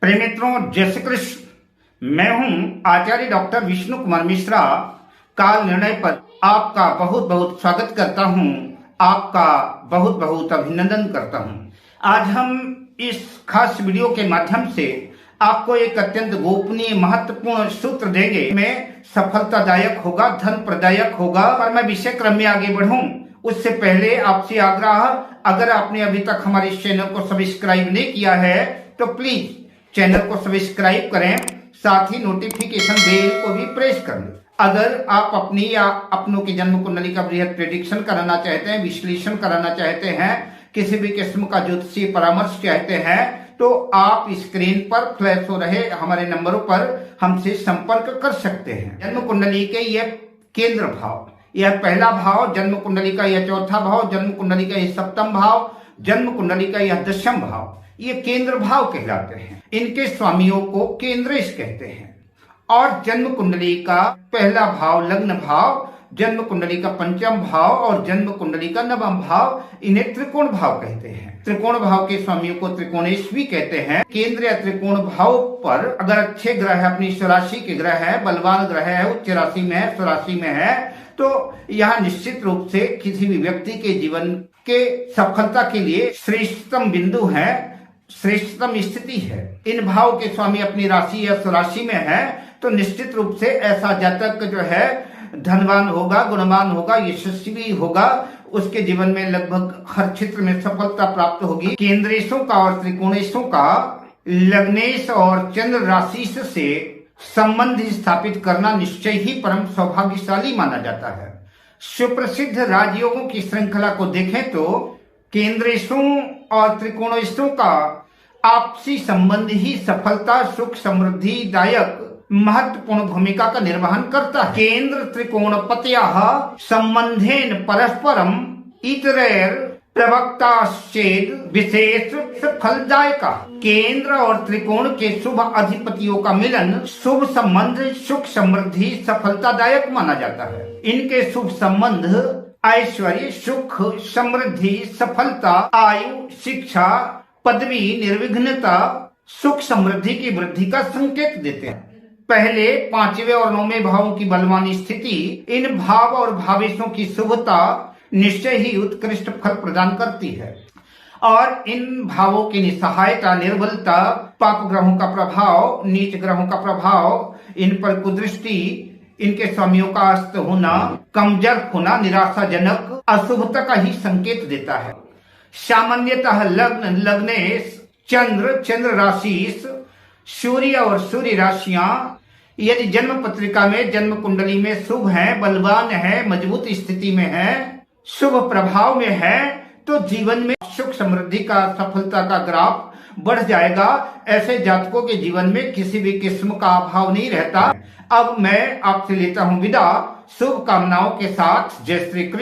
प्रिय मित्रों, जय श्री कृष्ण। मैं हूं आचार्य डॉक्टर विष्णु कुमार मिश्रा। काल निर्णय पर आपका बहुत बहुत स्वागत करता हूं, आपका बहुत बहुत अभिनंदन करता हूं। आज हम इस खास वीडियो के माध्यम से आपको एक अत्यंत गोपनीय महत्वपूर्ण सूत्र देंगे। में सफलतादायक होगा, धन प्रदायक होगा। और मैं विषय क्रम में आगे बढ़ूं उससे पहले आपसे आग्रह, अगर आपने अभी तक हमारे इस चैनल को सब्सक्राइब नहीं किया है तो प्लीज चैनल को सब्सक्राइब करें, साथ ही नोटिफिकेशन बेल को भी प्रेस कर लें। अगर आप अपनी या अपनों की जन्म कुंडली का बृहद प्रेडिक्शन कराना चाहते हैं, विश्लेषण कराना चाहते हैं, किसी भी किस्म का ज्योतिषीय परामर्श चाहते हैं, तो आप स्क्रीन पर फ्लैश हो रहे हमारे नंबरों पर हमसे संपर्क कर सकते हैं। जन्म कुंडली के यह केंद्र भाव, यह पहला भाव, जन्म कुंडली का यह चौथा भाव, जन्म कुंडली का यह सप्तम भाव, जन्म कुंडली का यह दशम भाव, ये केंद्र भाव कहलाते हैं। इनके स्वामियों को केंद्रेश कहते हैं। और जन्म कुंडली का पहला भाव लग्न भाव, जन्म कुंडली का पंचम भाव और जन्म कुंडली का नवम भाव, इन्हें त्रिकोण भाव कहते हैं। त्रिकोण भाव के स्वामियों को त्रिकोणेश भी कहते हैं। केंद्र या त्रिकोण भाव पर अगर अच्छे ग्रह है, अपनी स्वराशि के ग्रह है, बलवान ग्रह है, उच्च राशि में है, स्वराशि में है, तो यह निश्चित रूप से किसी भी व्यक्ति के जीवन के सफलता के लिए श्रेष्ठतम बिंदु है, श्रेष्ठतम स्थिति है। इन भाव के स्वामी अपनी राशि या स्वराशि में है तो निश्चित रूप से ऐसा जातक जो है धनवान होगा, गुणवान होगा, यशस्वी होगा। उसके जीवन में लगभग हर क्षेत्र में सफलता प्राप्त होगी। केंद्रेशों का और त्रिकोणेशों का लग्नेश और चंद्र राशि से संबंध स्थापित करना निश्चय ही परम सौभाग्यशाली माना जाता है। सुप्रसिद्ध राजयोगों की श्रृंखला को देखें तो केंद्रेशों और त्रिकोणेशों का आपसी संबंध ही सफलता, सुख, समृद्धि दायक महत्वपूर्ण भूमिका का निर्वहन करता है। केंद्र त्रिकोण पतयः संबंधेन परस्परम इतरेर प्रवक्ताश्चेद विशेष फलदायका। केंद्र और त्रिकोण के शुभ अधिपतियों का मिलन शुभ संबंध, सुख, समृद्धि, सफलतादायक माना जाता है। इनके शुभ संबंध ऐश्वर्य, सुख, समृद्धि, सफलता, आयु, शिक्षा, पदवी, निर्विघ्नता, सुख समृद्धि की वृद्धि का संकेत देते हैं। पहले, पांचवें और नौवें भावों की बलवान स्थिति इन भाव और भावेशों की शुभता निश्चय ही उत्कृष्ट फल प्रदान करती है। और इन भावों की निसहायता, निर्बलता, पाप ग्रहों का प्रभाव, नीच ग्रहों का प्रभाव, इन पर कुदृष्टि, इनके स्वामियों का अस्त होना, कमजोर होना, निराशाजनक अशुभता का ही संकेत देता है। सामान्यतः लग्न, लग्नेश, चंद्र, चंद्र राशि, सूर्य और सूर्य राशियां यदि जन्म पत्रिका में, जन्म कुंडली में शुभ है, बलवान है, मजबूत स्थिति में है, शुभ प्रभाव में है, तो जीवन में सुख समृद्धि का, सफलता का ग्राफ बढ़ जाएगा। ऐसे जातकों के जीवन में किसी भी किस्म का अभाव नहीं रहता। अब मैं आपसे लेता हूं विदा, शुभकामनाओं के साथ। जय श्री कृष्ण।